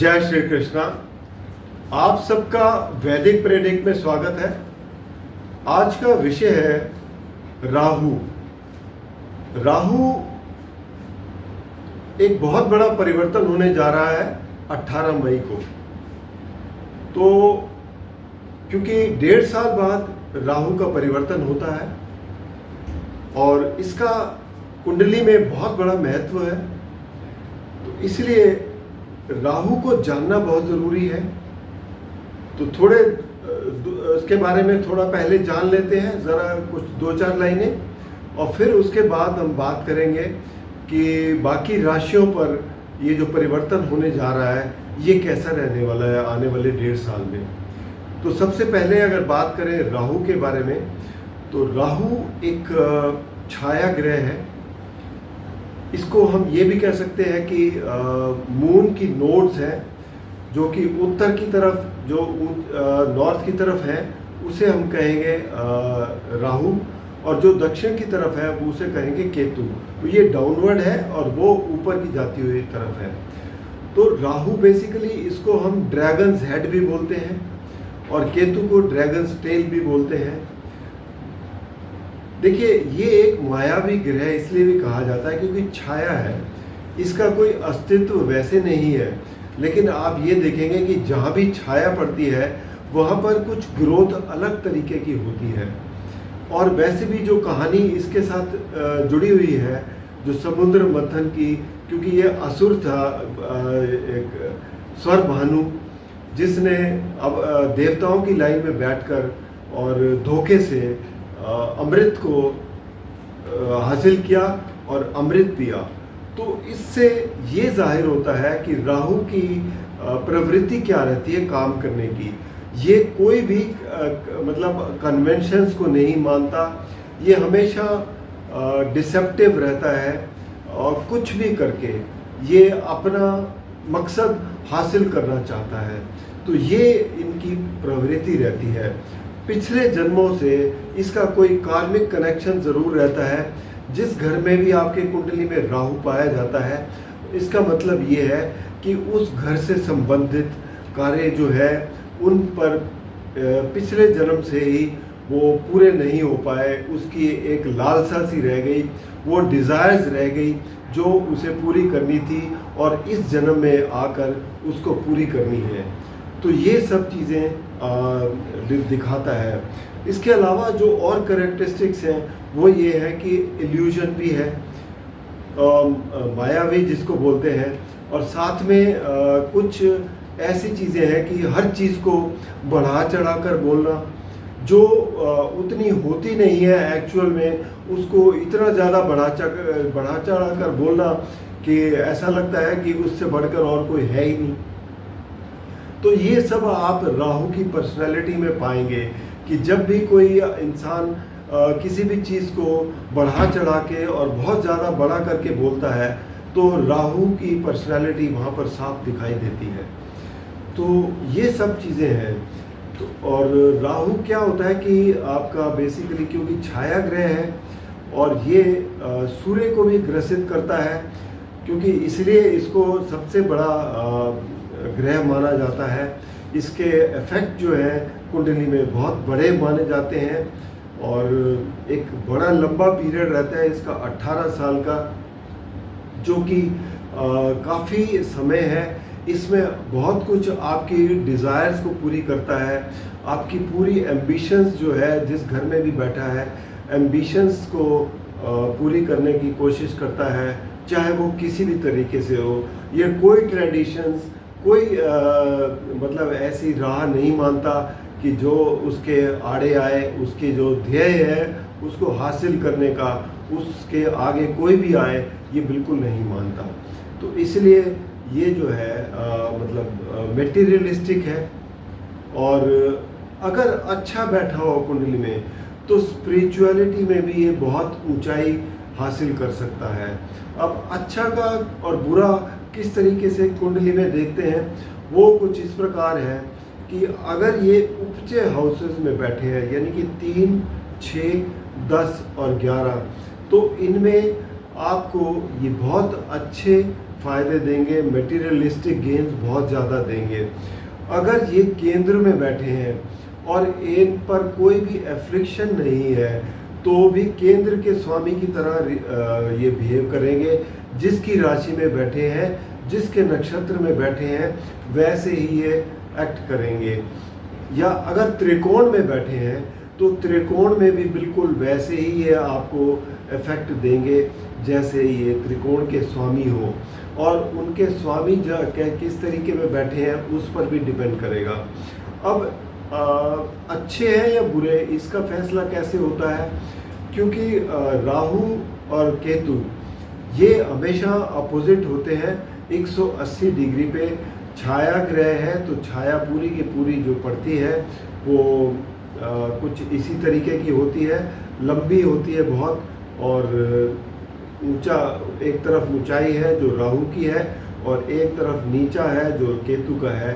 जय श्री कृष्णा। आप सबका वैदिक प्रेडिक्ट में स्वागत है। आज का विषय है राहु। राहु एक बहुत बड़ा परिवर्तन होने जा रहा है 18 मई को। तो क्योंकि 1.5 साल बाद राहु का परिवर्तन होता है और इसका कुंडली में बहुत बड़ा महत्व है, तो इसलिए राहु को जानना बहुत ज़रूरी है। तो थोड़े उसके बारे में थोड़ा पहले जान लेते हैं, ज़रा कुछ 2-4 लाइनें, और फिर उसके बाद हम बात करेंगे कि बाकी राशियों पर ये जो परिवर्तन होने जा रहा है ये कैसा रहने वाला है आने वाले 1.5 साल में। तो सबसे पहले अगर बात करें राहु के बारे में, तो राहु एक छाया ग्रह है। इसको हम ये भी कह सकते हैं कि मून की नोड्स हैं, जो कि उत्तर की तरफ जो नॉर्थ की तरफ है उसे हम कहेंगे राहु, और जो दक्षिण की तरफ है वो उसे कहेंगे केतु। तो ये डाउनवर्ड है और वो ऊपर की जाती हुई तरफ है। तो राहु बेसिकली इसको हम ड्रैगन्स हेड भी बोलते हैं और केतु को ड्रैगन्स टेल भी बोलते हैं। देखिए, ये एक मायावी ग्रह इसलिए भी कहा जाता है क्योंकि छाया है, इसका कोई अस्तित्व वैसे नहीं है। लेकिन आप ये देखेंगे कि जहाँ भी छाया पड़ती है वहाँ पर कुछ ग्रोथ अलग तरीके की होती है। और वैसे भी जो कहानी इसके साथ जुड़ी हुई है, जो समुद्र मंथन की, क्योंकि ये असुर था, एक स्वर भानु, जिसने अब देवताओं की लाइन में बैठकर और धोखे से अमृत को हासिल किया और अमृत पिया। तो इससे ये जाहिर होता है कि राहु की प्रवृत्ति क्या रहती है काम करने की। ये कोई भी मतलब कन्वेंशंस को नहीं मानता, ये हमेशा डिसेप्टिव रहता है और कुछ भी करके ये अपना मकसद हासिल करना चाहता है। तो ये इनकी प्रवृत्ति रहती है। पिछले जन्मों से इसका कोई कार्मिक कनेक्शन ज़रूर रहता है। जिस घर में भी आपके कुंडली में राहु पाया जाता है, इसका मतलब ये है कि उस घर से संबंधित कार्य जो है उन पर पिछले जन्म से ही वो पूरे नहीं हो पाए, उसकी एक लालसा सी रह गई, वो डिज़ायर्स रह गई जो उसे पूरी करनी थी और इस जन्म में आकर उसको पूरी करनी है। तो ये सब चीज़ें दिखाता है। इसके अलावा जो और करेक्टरिस्टिक्स हैं वो ये है कि इल्यूजन भी है, मायावी जिसको बोलते हैं, और साथ में कुछ ऐसी चीज़ें हैं कि हर चीज़ को बढ़ा चढ़ा कर बोलना, जो उतनी होती नहीं है एक्चुअल में, उसको इतना ज़्यादा बढ़ा चढ़ा कर बोलना कि ऐसा लगता है कि उससे बढ़कर और कोई है ही नहीं। तो ये सब आप राहु की पर्सनैलिटी में पाएंगे कि जब भी कोई इंसान किसी भी चीज़ को बढ़ा चढ़ा के और बहुत ज़्यादा बड़ा करके बोलता है, तो राहु की पर्सनैलिटी वहाँ पर साफ दिखाई देती है। तो ये सब चीज़ें हैं। तो और राहु क्या होता है कि आपका बेसिकली, क्योंकि छाया ग्रह है और ये सूर्य को भी ग्रसित करता है, क्योंकि इसलिए इसको सबसे बड़ा ग्रह माना जाता है। इसके इफेक्ट जो है कुंडली में बहुत बड़े माने जाते हैं और एक बड़ा लंबा पीरियड रहता है इसका 18 साल का, जो कि काफ़ी समय है। इसमें बहुत कुछ आपकी डिज़ायर्स को पूरी करता है, आपकी पूरी एम्बिशंस जो है, जिस घर में भी बैठा है एम्बिशंस को पूरी करने की कोशिश करता है, चाहे वो किसी भी तरीके से हो। ये कोई ट्रेडिशंस, कोई मतलब ऐसी राह नहीं मानता कि जो उसके आड़े आए, उसके जो ध्येय है उसको हासिल करने का, उसके आगे कोई भी आए, ये बिल्कुल नहीं मानता। तो इसलिए ये जो है मतलब मेटीरियलिस्टिक है। और अगर अच्छा बैठा हो कुंडली में तो स्पिरिचुअलिटी में भी ये बहुत ऊंचाई हासिल कर सकता है। अब अच्छा का और बुरा किस तरीके से कुंडली में देखते हैं, वो कुछ इस प्रकार है कि अगर ये उपचय हाउसेस में बैठे हैं, यानी कि 3, 6, 10 और 11, तो इनमें आपको ये बहुत अच्छे फ़ायदे देंगे, मटेरियलिस्टिक गेन्स बहुत ज़्यादा देंगे। अगर ये केंद्र में बैठे हैं और इन पर कोई भी एफ्लिक्शन नहीं है, तो भी केंद्र के स्वामी की तरह ये बिहेव करेंगे। जिसकी राशि में बैठे हैं, जिसके नक्षत्र में बैठे हैं, वैसे ही ये एक्ट करेंगे। या अगर त्रिकोण में बैठे हैं तो त्रिकोण में भी बिल्कुल वैसे ही ये आपको इफेक्ट देंगे जैसे ये त्रिकोण के स्वामी हो। और उनके स्वामी किस तरीके में बैठे हैं उस पर भी डिपेंड करेगा। अब अच्छे हैं या बुरे, इसका फैसला कैसे होता है? क्योंकि राहु और केतु ये हमेशा अपोजिट होते हैं। 180 डिग्री पे छाया ग्रह है, तो छाया पूरी की पूरी जो पड़ती है वो कुछ इसी तरीके की होती है, लंबी होती है बहुत, और ऊंचा एक तरफ ऊंचाई है जो राहु की है और एक तरफ नीचा है जो केतु का है।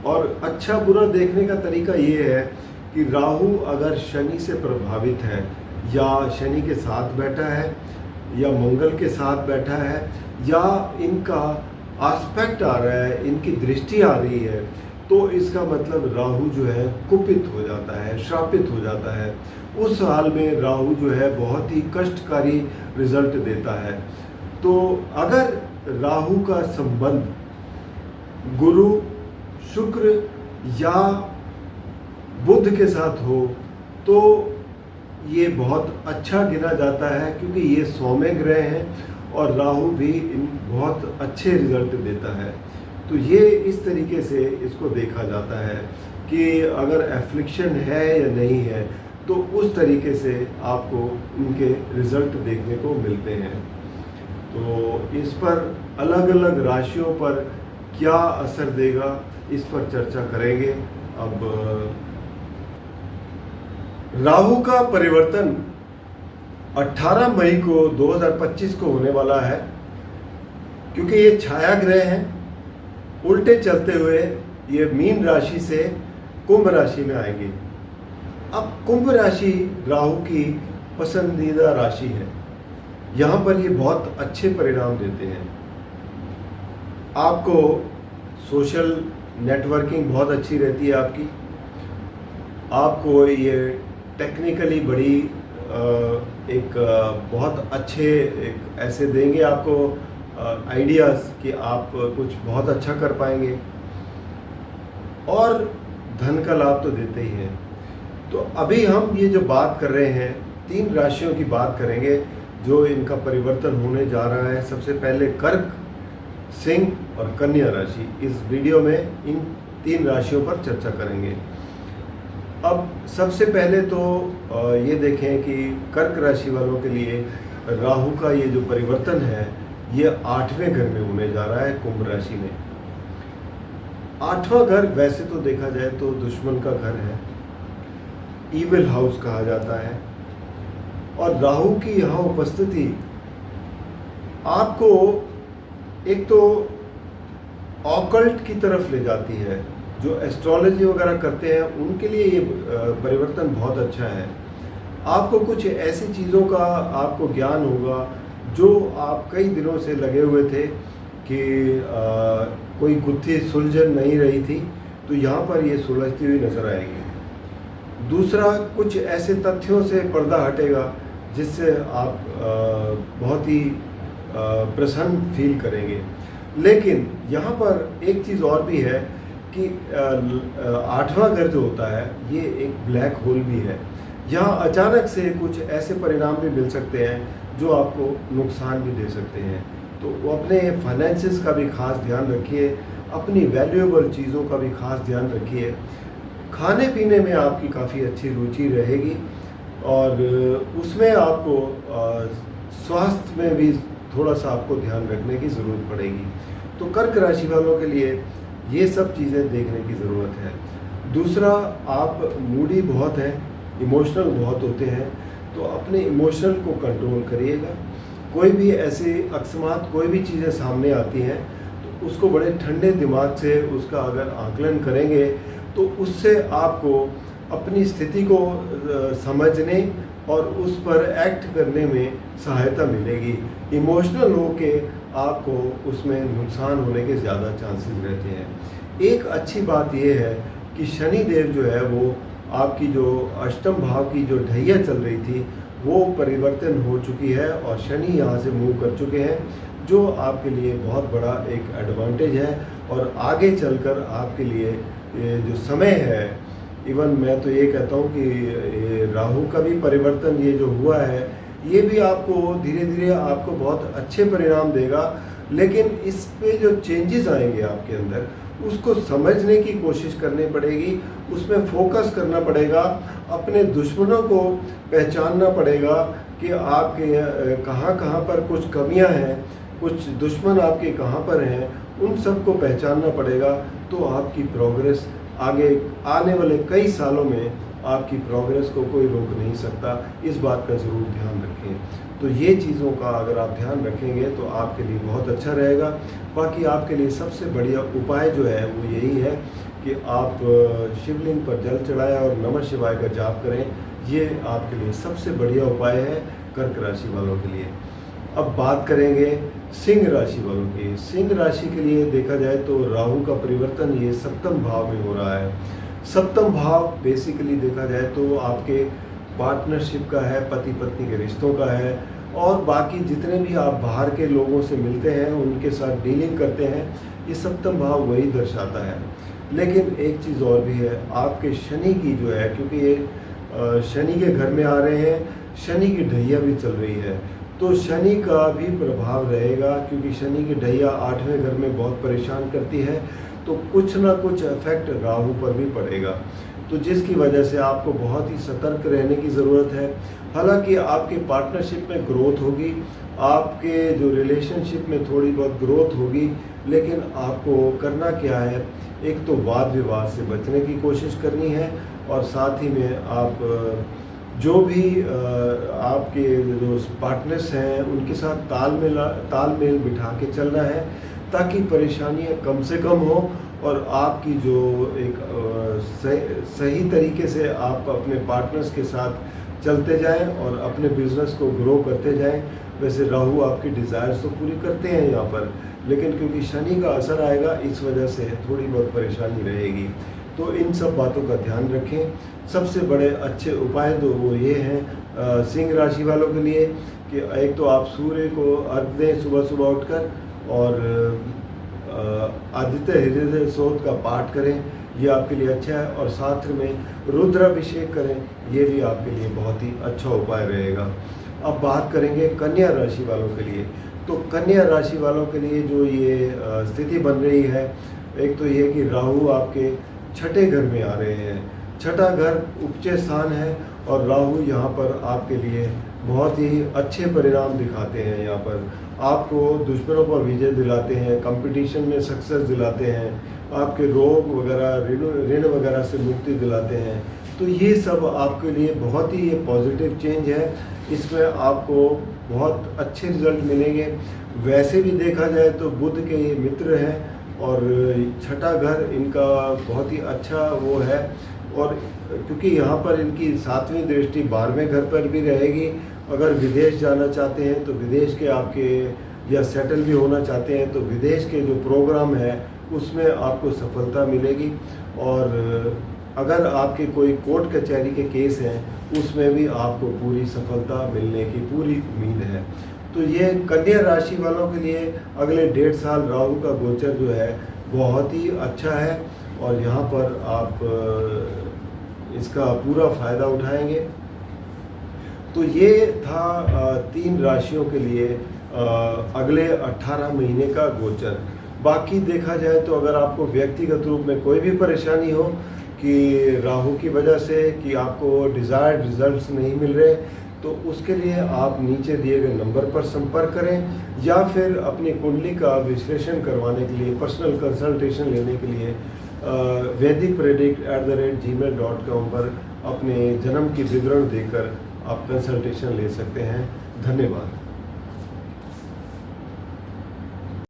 और अच्छा बुरा देखने का तरीका ये है कि राहु अगर शनि से प्रभावित है या शनि के साथ बैठा है या मंगल के साथ बैठा है या इनका आस्पेक्ट आ रहा है, इनकी दृष्टि आ रही है, तो इसका मतलब राहु जो है कुपित हो जाता है, श्रापित हो जाता है। उस हाल में राहु जो है बहुत ही कष्टकारी रिजल्ट देता है। तो अगर राहु का संबंध गुरु, शुक्र या बुध के साथ हो तो ये बहुत अच्छा गिना जाता है, क्योंकि ये सौम्य ग्रह हैं और राहु भी बहुत अच्छे रिजल्ट देता है। तो ये इस तरीके से इसको देखा जाता है कि अगर एफ्लिक्शन है या नहीं है, तो उस तरीके से आपको उनके रिजल्ट देखने को मिलते हैं। तो इस पर अलग अलग राशियों पर क्या असर देगा, इस पर चर्चा करेंगे। अब राहु का परिवर्तन 18 मई को 2025 को होने वाला है। क्योंकि ये छाया ग्रह हैं, उल्टे चलते हुए ये मीन राशि से कुंभ राशि में आएंगे। अब कुंभ राशि राहु की पसंदीदा राशि है, यहाँ पर ये बहुत अच्छे परिणाम देते हैं। आपको सोशल नेटवर्किंग बहुत अच्छी रहती है आपकी, आपको ये टेक्निकली बड़ी एक बहुत अच्छे एक ऐसे देंगे आपको आइडियाज़ कि आप कुछ बहुत अच्छा कर पाएंगे, और धन का लाभ तो देते ही हैं। तो अभी हम ये जो बात कर रहे हैं 3 राशियों की बात करेंगे जो इनका परिवर्तन होने जा रहा है। सबसे पहले कर्क, सिंह और कन्या राशि। इस वीडियो में इन 3 राशियों पर चर्चा करेंगे। अब सबसे पहले तो ये देखें कि कर्क राशि वालों के लिए राहु का ये जो परिवर्तन है ये 8वें घर में होने जा रहा है, कुंभ राशि में। 8वां घर वैसे तो देखा जाए तो दुश्मन का घर है, ईविल हाउस कहा जाता है, और राहु की यहाँ उपस्थिति आपको एक तो ऑकल्ट की तरफ ले जाती है। जो एस्ट्रोलॉजी वगैरह करते हैं उनके लिए ये परिवर्तन बहुत अच्छा है। आपको कुछ ऐसी चीज़ों का आपको ज्ञान होगा जो आप कई दिनों से लगे हुए थे कि कोई गुत्थी सुलझन नहीं रही थी, तो यहाँ पर ये सुलझती हुई नज़र आएगी। दूसरा, कुछ ऐसे तथ्यों से पर्दा हटेगा जिससे आप बहुत ही प्रसन्न फील करेंगे। लेकिन यहाँ पर एक चीज़ और भी है कि 8वां घर जो होता है ये एक ब्लैक होल भी है। यहाँ अचानक से कुछ ऐसे परिणाम भी मिल सकते हैं जो आपको नुकसान भी दे सकते हैं। तो वो अपने फाइनेंसेस का भी खास ध्यान रखिए, अपनी वैल्यूएबल चीज़ों का भी खास ध्यान रखिए। खाने पीने में आपकी काफ़ी अच्छी रुचि रहेगी और उसमें आपको स्वास्थ्य में भी थोड़ा सा आपको ध्यान रखने की ज़रूरत पड़ेगी। तो कर्क राशि वालों के लिए ये सब चीज़ें देखने की ज़रूरत है। दूसरा, आप मूडी बहुत हैं, इमोशनल बहुत होते हैं, तो अपने इमोशन को कंट्रोल करिएगा। कोई भी ऐसे अकस्मात कोई भी चीज़ें सामने आती हैं तो उसको बड़े ठंडे दिमाग से उसका अगर आकलन करेंगे तो उससे आपको अपनी स्थिति को समझने और उस पर एक्ट करने में सहायता मिलेगी। इमोशनल हो के आपको उसमें नुकसान होने के ज़्यादा चांसेस रहते हैं। एक अच्छी बात यह है कि शनि देव जो है वो आपकी जो अष्टम भाव की जो ढैया चल रही थी वो परिवर्तन हो चुकी है और शनि यहाँ से मूव कर चुके हैं, जो आपके लिए बहुत बड़ा एक एडवांटेज है। और आगे चलकर आपके लिए ये जो समय है, इवन मैं तो ये कहता हूँ कि राहु का भी परिवर्तन ये जो हुआ है ये भी आपको धीरे धीरे आपको बहुत अच्छे परिणाम देगा, लेकिन इस पे जो चेंजेस आएंगे आपके अंदर उसको समझने की कोशिश करनी पड़ेगी, उसमें फोकस करना पड़ेगा, अपने दुश्मनों को पहचानना पड़ेगा कि आपके कहाँ कहाँ पर कुछ कमियां हैं, कुछ दुश्मन आपके कहाँ पर हैं, उन सब को पहचानना पड़ेगा। तो आपकी प्रोग्रेस आगे आने वाले कई सालों में आपकी प्रोग्रेस को कोई रोक नहीं सकता, इस बात का ज़रूर ध्यान रखें। तो ये चीज़ों का अगर आप ध्यान रखेंगे तो आपके लिए बहुत अच्छा रहेगा। बाकी आपके लिए सबसे बढ़िया उपाय जो है वो यही है कि आप शिवलिंग पर जल चढ़ाएं और नमः शिवाय का जाप करें। ये आपके लिए सबसे बढ़िया उपाय है कर्क राशि वालों के लिए। अब बात करेंगे सिंह राशि वालों की। सिंह राशि के लिए देखा जाए तो राहु का परिवर्तन ये सप्तम भाव में हो रहा है। सप्तम भाव बेसिकली देखा जाए तो आपके पार्टनरशिप का है, पति पत्नी के रिश्तों का है, और बाकी जितने भी आप बाहर के लोगों से मिलते हैं उनके साथ डीलिंग करते हैं, ये सप्तम भाव वही दर्शाता है। लेकिन एक चीज़ और भी है, आपके शनि की जो है, क्योंकि ये शनि के घर में आ रहे हैं, शनि की ढैया भी चल रही है, तो शनि का भी प्रभाव रहेगा, क्योंकि शनि की ढैया 8वें घर में बहुत परेशान करती है, तो कुछ ना कुछ इफेक्ट राहु पर भी पड़ेगा, तो जिसकी वजह से आपको बहुत ही सतर्क रहने की ज़रूरत है। हालांकि आपके पार्टनरशिप में ग्रोथ होगी, आपके जो रिलेशनशिप में थोड़ी बहुत ग्रोथ होगी, लेकिन आपको करना क्या है, एक तो वाद विवाद से बचने की कोशिश करनी है, और साथ ही में आप जो भी आपके जो पार्टनर्स हैं उनके साथ तालमेल बिठा के चलना है, ताकि परेशानियां कम से कम हो और आपकी जो एक सही तरीके से आप अपने पार्टनर्स के साथ चलते जाएं और अपने बिजनेस को ग्रो करते जाएं। वैसे राहु आपकी डिज़ायर्स तो पूरी करते हैं यहाँ पर, लेकिन क्योंकि शनि का असर आएगा इस वजह से थोड़ी बहुत परेशानी रहेगी, तो इन सब बातों का ध्यान रखें। सबसे बड़े अच्छे उपाय तो वो ये हैं सिंह राशि वालों के लिए कि एक तो आप सूर्य को अर्घ दें सुबह सुबह उठकर, और आदित्य हृदय स्तोत्र का पाठ करें, ये आपके लिए अच्छा है, और साथ में रुद्राभिषेक करें, ये भी आपके लिए बहुत ही अच्छा उपाय रहेगा। अब बात करेंगे कन्या राशि वालों के लिए। तो कन्या राशि वालों के लिए जो ये स्थिति बन रही है, एक तो ये कि राहु आपके छठे घर में आ रहे हैं। छठा घर उपचय स्थान है, और राहु यहाँ पर आपके लिए बहुत ही अच्छे परिणाम दिखाते हैं। यहाँ पर आपको दुश्मनों पर विजय दिलाते हैं, कंपटीशन में सक्सेस दिलाते हैं, आपके रोग वगैरह ऋण वगैरह से मुक्ति दिलाते हैं। तो ये सब आपके लिए बहुत ही पॉजिटिव चेंज है, इसमें आपको बहुत अच्छे रिजल्ट मिलेंगे। वैसे भी देखा जाए तो बुध के ये मित्र हैं, और छठा घर इनका बहुत ही अच्छा वो है, और क्योंकि यहाँ पर इनकी 7वीं दृष्टि 12वें घर पर भी रहेगी। अगर विदेश जाना चाहते हैं तो विदेश के आपके, या सेटल भी होना चाहते हैं तो विदेश के जो प्रोग्राम है उसमें आपको सफलता मिलेगी। और अगर आपके कोई कोर्ट कचहरी के केस हैं उसमें भी आपको पूरी सफलता मिलने की पूरी उम्मीद है। तो ये कन्या राशि वालों के लिए अगले 1.5 साल राहु का गोचर जो है बहुत ही अच्छा है, और यहाँ पर आप इसका पूरा फ़ायदा उठाएंगे। तो ये था 3 राशियों के लिए अगले 18 महीने का गोचर। बाकी देखा जाए तो अगर आपको व्यक्तिगत रूप में कोई भी परेशानी हो कि राहु की वजह से कि आपको डिज़ायर्ड रिजल्ट्स नहीं मिल रहे, तो उसके लिए आप नीचे दिए गए नंबर पर संपर्क करें, या फिर अपनी कुंडली का विश्लेषण करवाने के लिए, पर्सनल कंसल्टेशन लेने के लिए vedicpredict@gmail.com पर अपने जन्म की विवरण देकर आप कंसल्टेशन ले सकते हैं। धन्यवाद।